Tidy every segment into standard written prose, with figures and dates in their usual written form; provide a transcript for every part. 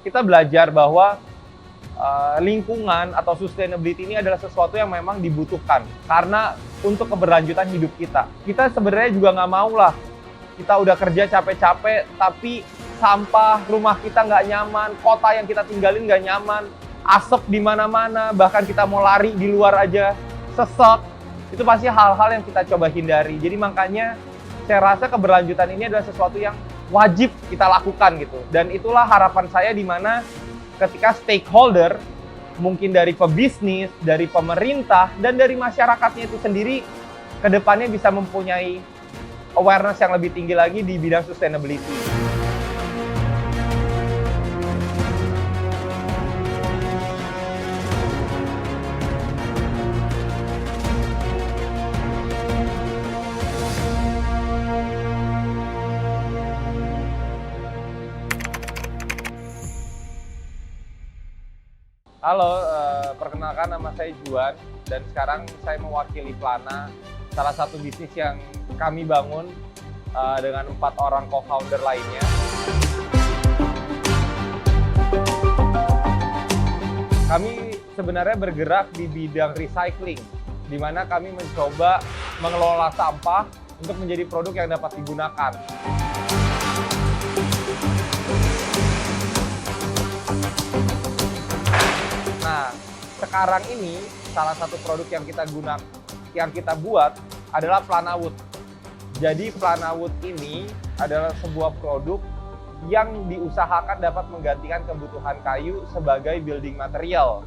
kita belajar bahwa lingkungan atau sustainability ini adalah sesuatu yang memang dibutuhkan karena untuk keberlanjutan hidup kita. Kita sebenarnya juga nggak mau lah, kita udah kerja capek-capek tapi sampah rumah kita nggak nyaman, kota yang kita tinggalin nggak nyaman, asap di mana-mana, bahkan kita mau lari di luar aja sesek. Itu pasti hal-hal yang kita coba hindari. Jadi makanya saya rasa keberlanjutan ini adalah sesuatu yang wajib kita lakukan gitu. Dan itulah harapan saya di mana ketika stakeholder, mungkin dari pebisnis, dari pemerintah, dan dari masyarakatnya itu sendiri, kedepannya bisa mempunyai awareness yang lebih tinggi lagi di bidang sustainability. Halo, perkenalkan nama saya Juan dan sekarang saya mewakili Plana, salah satu bisnis yang kami bangun dengan 4 orang co-founder lainnya. Kami sebenarnya bergerak di bidang recycling, di mana kami mencoba mengelola sampah untuk menjadi produk yang dapat digunakan. Nah, sekarang ini salah satu produk yang kita buat adalah Planawood. Jadi Planawood ini adalah sebuah produk yang diusahakan dapat menggantikan kebutuhan kayu sebagai building material.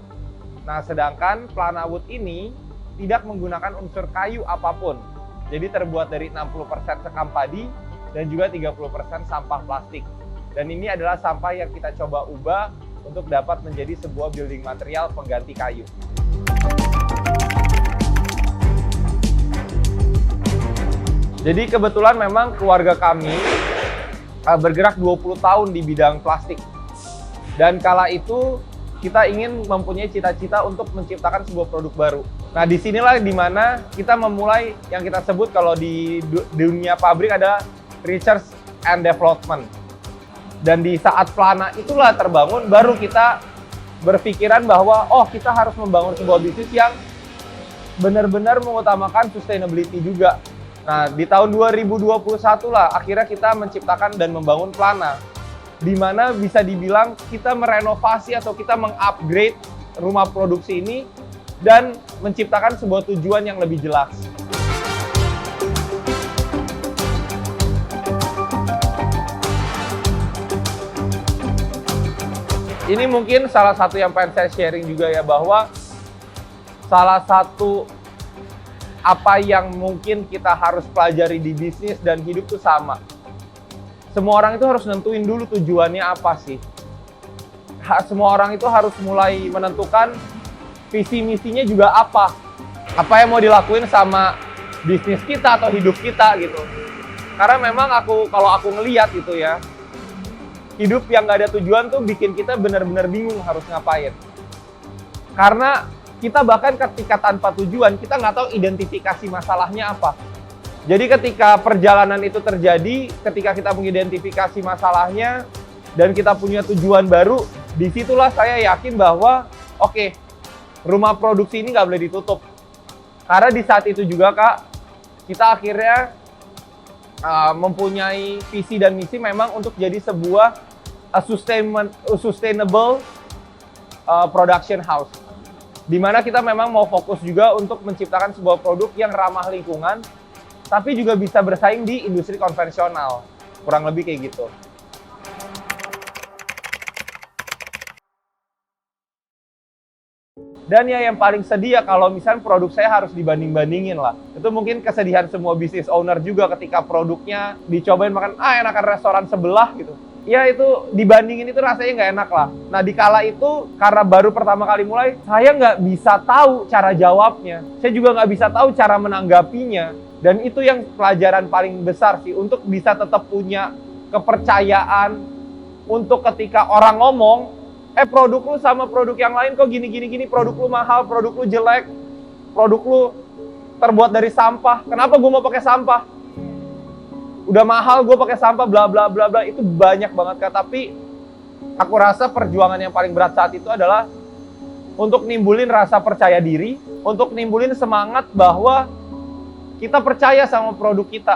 Nah, sedangkan Planawood ini tidak menggunakan unsur kayu apapun. Jadi terbuat dari 60% sekam padi dan juga 30% sampah plastik. Dan ini adalah sampah yang kita coba ubah untuk dapat menjadi sebuah building material pengganti kayu. Jadi kebetulan memang keluarga kami bergerak 20 tahun di bidang plastik. Dan kala itu kita ingin mempunyai cita-cita untuk menciptakan sebuah produk baru. Nah, disinilah dimana kita memulai yang kita sebut kalau di dunia pabrik ada research and development. Dan di saat Plana itulah terbangun, baru kita berpikiran bahwa kita harus membangun sebuah bisnis yang benar-benar mengutamakan sustainability juga. Nah, di tahun 2021 lah akhirnya kita menciptakan dan membangun Plana, di mana bisa dibilang kita merenovasi atau kita mengupgrade rumah produksi ini dan menciptakan sebuah tujuan yang lebih jelas. Ini mungkin salah satu yang pengen saya sharing juga ya, bahwa salah satu apa yang mungkin kita harus pelajari di bisnis dan hidup itu sama. Semua orang itu harus nentuin dulu tujuannya apa sih. Semua orang itu harus mulai menentukan visi misinya juga apa. Apa yang mau dilakuin sama bisnis kita atau hidup kita gitu. Karena memang kalau aku ngelihat itu ya, hidup yang nggak ada tujuan tuh bikin kita benar-benar bingung harus ngapain. Karena kita bahkan ketika tanpa tujuan, kita nggak tahu identifikasi masalahnya apa. Jadi ketika perjalanan itu terjadi, ketika kita mengidentifikasi masalahnya, dan kita punya tujuan baru, disitulah saya yakin bahwa, rumah produksi ini nggak boleh ditutup. Karena di saat itu juga, Kak, kita akhirnya mempunyai visi dan misi memang untuk jadi sebuah sustainable production house, di mana kita memang mau fokus juga untuk menciptakan sebuah produk yang ramah lingkungan, tapi juga bisa bersaing di industri konvensional, kurang lebih kayak gitu. Dan ya yang paling sedih ya kalau misalnya produk saya harus dibanding-bandingin lah. Itu mungkin kesedihan semua business owner juga ketika produknya dicobain makan, enakan restoran sebelah gitu. Ya itu dibandingin itu rasanya nggak enak lah. Nah di kala itu karena baru pertama kali mulai, saya nggak bisa tahu cara jawabnya. Saya juga nggak bisa tahu cara menanggapinya. Dan itu yang pelajaran paling besar sih, untuk bisa tetap punya kepercayaan untuk ketika orang ngomong, produk lu sama produk yang lain kok gini, produk lu mahal, produk lu jelek, produk lu terbuat dari sampah, kenapa gue mau pakai sampah? Udah mahal gue pakai sampah, bla bla bla bla, itu banyak banget Kak. Tapi aku rasa perjuangan yang paling berat saat itu adalah untuk nimbulin rasa percaya diri, untuk nimbulin semangat bahwa kita percaya sama produk kita.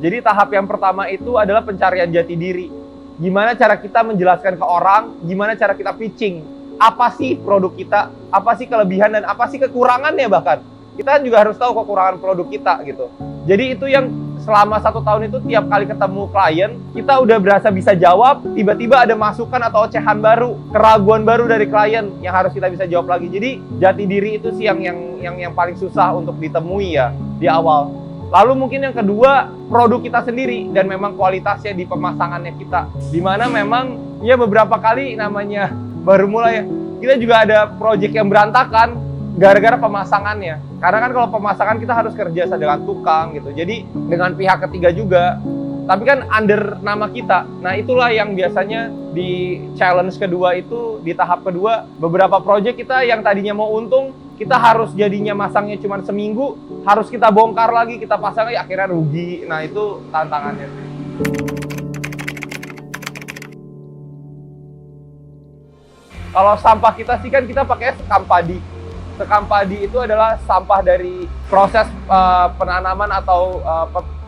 Jadi tahap yang pertama itu adalah pencarian jati diri. Gimana cara kita menjelaskan ke orang, gimana cara kita pitching. Apa sih produk kita, apa sih kelebihan dan apa sih kekurangannya bahkan. Kita juga harus tahu kekurangan produk kita gitu. Jadi itu yang selama 1 tahun itu tiap kali ketemu klien, kita udah berasa bisa jawab, tiba-tiba ada masukan atau ocehan baru, keraguan baru dari klien yang harus kita bisa jawab lagi. Jadi jati diri itu sih yang paling susah untuk ditemui ya di awal. Lalu mungkin yang kedua, produk kita sendiri dan memang kualitasnya di pemasangannya kita. Dimana memang ya beberapa kali namanya baru mulai ya, kita juga ada project yang berantakan gara-gara pemasangannya. Karena kan kalau pemasangan kita harus kerja dengan tukang gitu. Jadi dengan pihak ketiga juga. Tapi kan under nama kita. Nah itulah yang biasanya di challenge kedua itu, di tahap kedua, beberapa project kita yang tadinya mau untung, kita harus jadinya masangnya cuma seminggu, harus kita bongkar lagi, kita pasang lagi, akhirnya rugi. Nah itu tantangannya. Kalau sampah kita sih kan kita pakai sekam padi. Sekam padi itu adalah sampah dari proses penanaman atau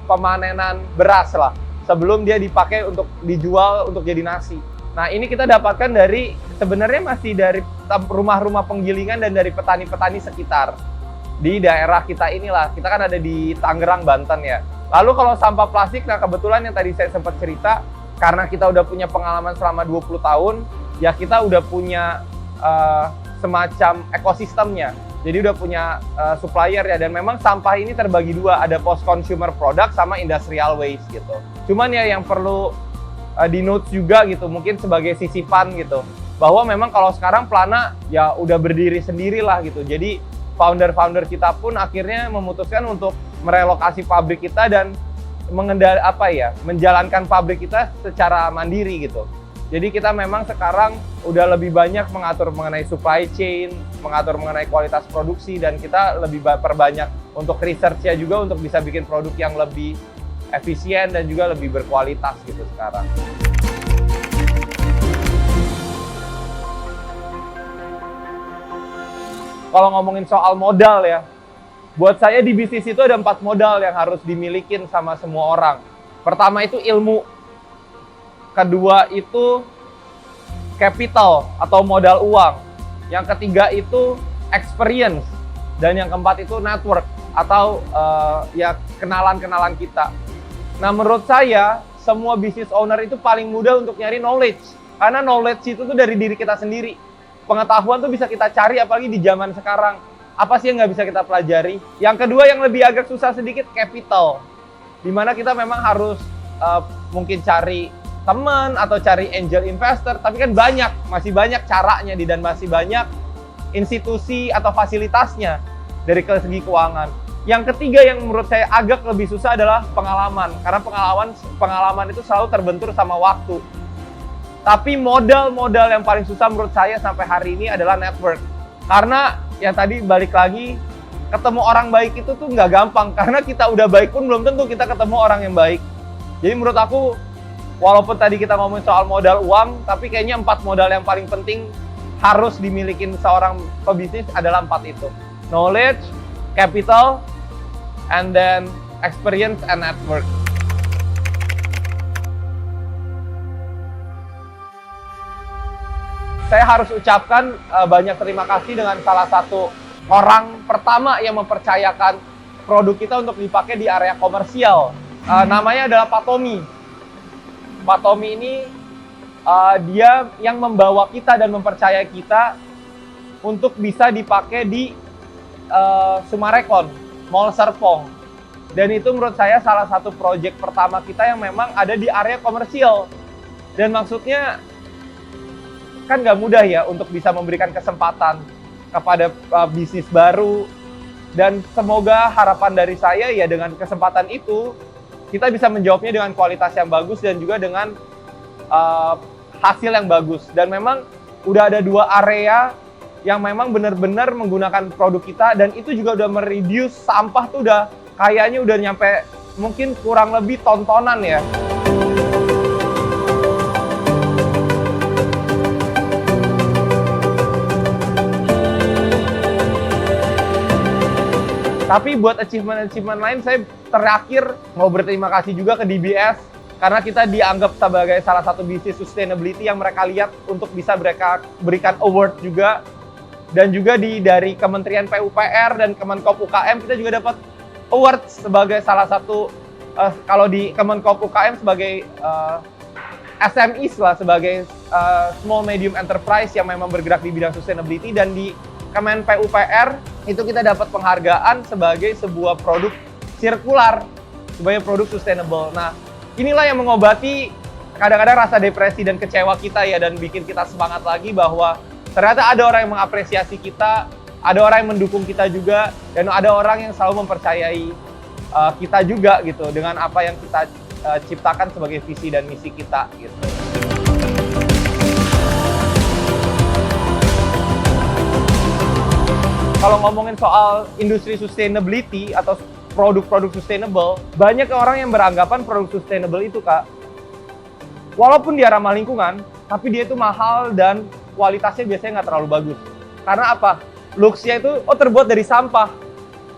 pemanenan beras lah. Sebelum dia dipakai untuk dijual untuk jadi nasi. Nah ini kita dapatkan dari, sebenarnya masih dari rumah-rumah penggilingan dan dari petani-petani sekitar. Di daerah kita inilah, kita kan ada di Tangerang, Banten ya. Lalu kalau sampah plastik, nah kebetulan yang tadi saya sempat cerita, karena kita udah punya pengalaman selama 20 tahun, ya kita udah punya semacam ekosistemnya. Jadi udah punya supplier ya, dan memang sampah ini terbagi dua, ada post consumer product sama industrial waste gitu. Cuman ya yang perlu di notes juga gitu, mungkin sebagai sisipan gitu, bahwa memang kalau sekarang Plana ya udah berdiri sendiri lah gitu. Jadi founder-founder kita pun akhirnya memutuskan untuk merelokasi pabrik kita dan menjalankan pabrik kita secara mandiri gitu. Jadi kita memang sekarang udah lebih banyak mengatur mengenai supply chain, mengatur mengenai kualitas produksi, dan kita lebih perbanyak untuk research-nya juga untuk bisa bikin produk yang lebih efisien dan juga lebih berkualitas gitu sekarang. Kalau ngomongin soal modal ya, buat saya di bisnis itu ada 4 modal yang harus dimilikin sama semua orang. Pertama itu ilmu. Kedua itu capital atau modal uang. Yang ketiga itu experience. Dan yang keempat itu network atau ya kenalan-kenalan kita. Nah menurut saya semua business owner itu paling mudah untuk nyari knowledge. Karena knowledge itu tuh dari diri kita sendiri. Pengetahuan tuh bisa kita cari apalagi di zaman sekarang. Apa sih yang nggak bisa kita pelajari? Yang kedua yang lebih agak susah sedikit, capital. Dimana kita memang harus mungkin cari teman atau cari angel investor, tapi kan masih banyak caranya dan masih banyak institusi atau fasilitasnya dari segi keuangan. Yang ketiga yang menurut saya agak lebih susah adalah pengalaman, karena pengalaman itu selalu terbentur sama waktu. Tapi modal yang paling susah menurut saya sampai hari ini adalah network. Karena ya tadi balik lagi, ketemu orang baik itu tuh nggak gampang, karena kita udah baik pun belum tentu kita ketemu orang yang baik. Jadi menurut aku, walaupun tadi kita ngomongin soal modal uang, tapi kayaknya 4 modal yang paling penting harus dimiliki seorang pebisnis adalah 4 itu. Knowledge, capital, and then experience and network. Saya harus ucapkan banyak terima kasih dengan salah satu orang pertama yang mempercayakan produk kita untuk dipakai di area komersial. Namanya adalah Pak Tommy. Pak Tommy ini dia yang membawa kita dan mempercayai kita untuk bisa dipakai di Sumarekon, Mall Serpong. Dan itu menurut saya salah satu proyek pertama kita yang memang ada di area komersial. Dan maksudnya kan nggak mudah ya untuk bisa memberikan kesempatan kepada bisnis baru. Dan semoga harapan dari saya ya dengan kesempatan itu kita bisa menjawabnya dengan kualitas yang bagus dan juga dengan hasil yang bagus. Dan memang udah ada 2 area yang memang benar-benar menggunakan produk kita, dan itu juga udah mereduce sampah tuh udah kayaknya udah nyampe mungkin kurang lebih tontonan ya. Tapi buat achievement lain, saya terakhir mau berterima kasih juga ke DBS karena kita dianggap sebagai salah satu bisnis sustainability yang mereka lihat untuk bisa mereka berikan award juga. Dan juga dari Kementerian PUPR dan Kemenkop UKM kita juga dapat award sebagai salah satu, kalau di Kemenkop UKM sebagai SMEs lah, sebagai small medium enterprise yang memang bergerak di bidang sustainability, dan di Kemen PUPR itu kita dapat penghargaan sebagai sebuah produk sirkular, sebagai produk sustainable. Nah, inilah yang mengobati kadang-kadang rasa depresi dan kecewa kita ya, dan bikin kita semangat lagi bahwa ternyata ada orang yang mengapresiasi kita, ada orang yang mendukung kita juga, dan ada orang yang selalu mempercayai kita juga gitu dengan apa yang kita ciptakan sebagai visi dan misi kita gitu. Kalau ngomongin soal industri sustainability atau produk-produk sustainable, banyak orang yang beranggapan produk sustainable itu, Kak, walaupun dia ramah lingkungan, tapi dia itu mahal dan kualitasnya biasanya nggak terlalu bagus. Karena apa? Looks-nya itu terbuat dari sampah.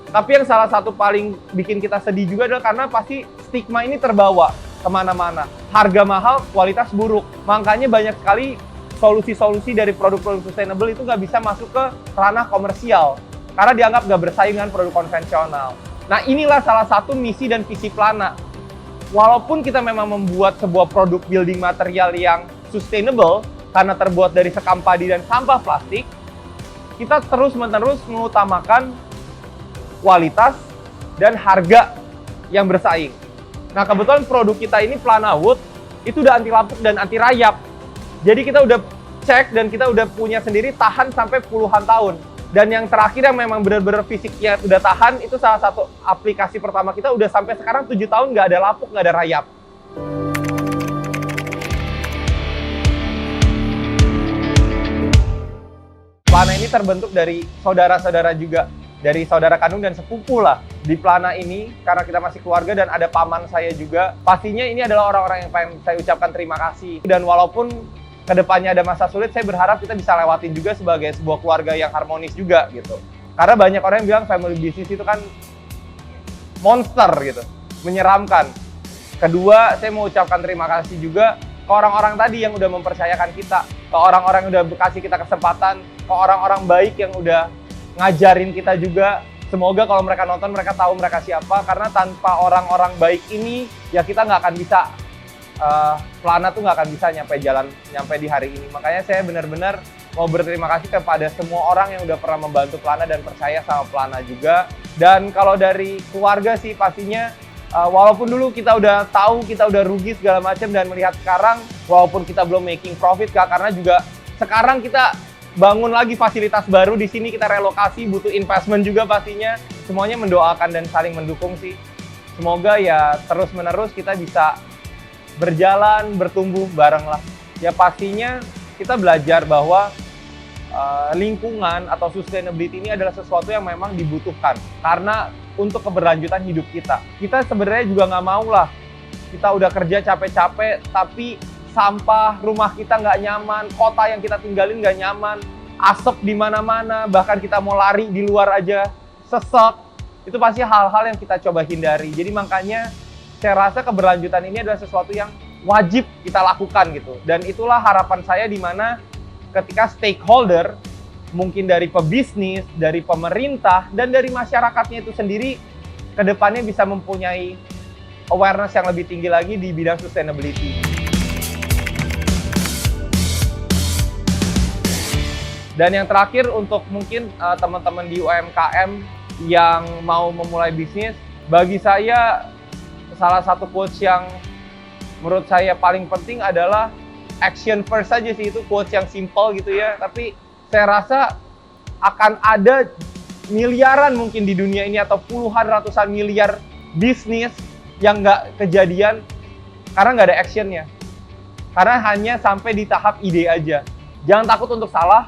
Tapi yang salah satu paling bikin kita sedih juga adalah karena pasti stigma ini terbawa kemana-mana. Harga mahal, kualitas buruk. Makanya banyak sekali solusi-solusi dari produk-produk sustainable itu nggak bisa masuk ke ranah komersial karena dianggap nggak bersaing dengan produk konvensional. Nah, inilah salah satu misi dan visi Plana. Walaupun kita memang membuat sebuah produk building material yang sustainable karena terbuat dari sekam padi dan sampah plastik, kita terus-menerus mengutamakan kualitas dan harga yang bersaing. Nah, kebetulan produk kita ini Plana Wood itu udah anti lapuk dan anti rayap. Jadi kita udah cek dan kita udah punya sendiri tahan sampai puluhan tahun. Dan yang terakhir yang memang benar-benar fisiknya udah tahan, itu salah satu aplikasi pertama kita udah sampai sekarang 7 tahun nggak ada lapuk, nggak ada rayap. Plana ini terbentuk dari saudara-saudara juga, dari saudara kandung dan sepupu lah di Plana ini, karena kita masih keluarga dan ada paman saya juga. Pastinya ini adalah orang-orang yang pengen saya ucapkan terima kasih. Dan walaupun kedepannya ada masa sulit, saya berharap kita bisa lewatin juga sebagai sebuah keluarga yang harmonis juga gitu. Karena banyak orang yang bilang family business itu kan monster gitu, menyeramkan. Kedua, saya mau ucapkan terima kasih juga ke orang-orang tadi yang udah mempercayakan kita, ke orang-orang yang udah kasih kita kesempatan, ke orang-orang baik yang udah ngajarin kita juga. Semoga kalau mereka nonton, mereka tahu mereka siapa, karena tanpa orang-orang baik ini, ya kita nggak akan bisa, Plana tuh nggak akan bisa nyampe di hari ini. Makanya saya benar-benar mau berterima kasih kepada semua orang yang udah pernah membantu Plana dan percaya sama Plana juga. Dan kalau dari keluarga sih pastinya, walaupun dulu kita udah tahu, kita udah rugi segala macam, dan melihat sekarang, walaupun kita belum making profit, Kak, karena juga sekarang kita bangun lagi fasilitas baru di sini, kita relokasi, butuh investment juga pastinya. Semuanya mendoakan dan saling mendukung sih. Semoga ya terus-menerus kita bisa berjalan, bertumbuh bareng lah. Ya pastinya kita belajar bahwa lingkungan atau sustainability ini adalah sesuatu yang memang dibutuhkan. Karena untuk keberlanjutan hidup kita. Kita sebenarnya juga nggak mau lah. Kita udah kerja capek-capek, tapi sampah rumah kita nggak nyaman, kota yang kita tinggalin nggak nyaman, asap di mana-mana, bahkan kita mau lari di luar aja sesek. Itu pasti hal-hal yang kita coba hindari. Jadi makanya saya rasa keberlanjutan ini adalah sesuatu yang wajib kita lakukan gitu. Dan itulah harapan saya, di mana ketika stakeholder, mungkin dari pebisnis, dari pemerintah, dan dari masyarakatnya itu sendiri, ke depannya bisa mempunyai awareness yang lebih tinggi lagi di bidang sustainability. Dan yang terakhir, untuk mungkin teman-teman di UMKM yang mau memulai bisnis, bagi saya salah satu quotes yang menurut saya paling penting adalah action first saja sih. Itu quotes yang simple gitu ya, tapi saya rasa akan ada miliaran mungkin di dunia ini, atau puluhan ratusan miliar bisnis yang nggak kejadian karena nggak ada actionnya, karena hanya sampai di tahap ide aja. Jangan takut untuk salah,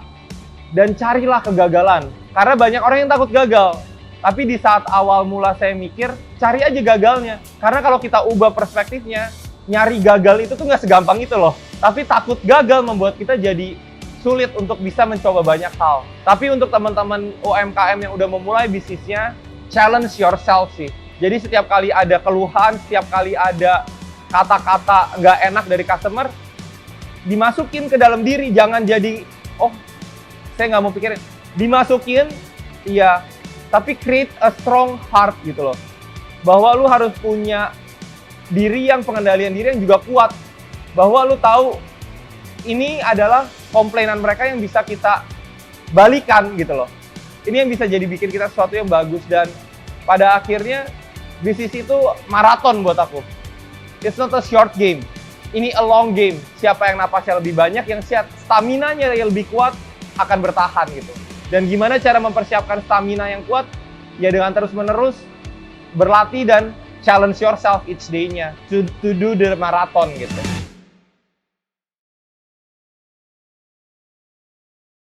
dan carilah kegagalan. Karena banyak orang yang takut gagal. Tapi di saat awal mula saya mikir, cari aja gagalnya. Karena kalau kita ubah perspektifnya, nyari gagal itu tuh nggak segampang itu loh. Tapi takut gagal membuat kita jadi sulit untuk bisa mencoba banyak hal. Tapi untuk teman-teman UMKM yang udah memulai bisnisnya, challenge yourself sih. Jadi setiap kali ada keluhan, setiap kali ada kata-kata nggak enak dari customer, dimasukin ke dalam diri. Jangan jadi, oh saya nggak mau pikirin. Dimasukin, iya. Tapi create a strong heart gitu loh. Bahwa lu harus punya diri yang pengendalian diri yang juga kuat. Bahwa lu tahu ini adalah komplainan mereka yang bisa kita balikan gitu loh. Ini yang bisa jadi bikin kita sesuatu yang bagus. Dan pada akhirnya bisnis itu maraton buat aku. It's not a short game. Ini a long game. Siapa yang napasnya lebih banyak, yang stamina-nya yang lebih kuat akan bertahan gitu. Dan gimana cara mempersiapkan stamina yang kuat? Ya dengan terus-menerus berlatih dan challenge yourself each day-nya to do the marathon gitu.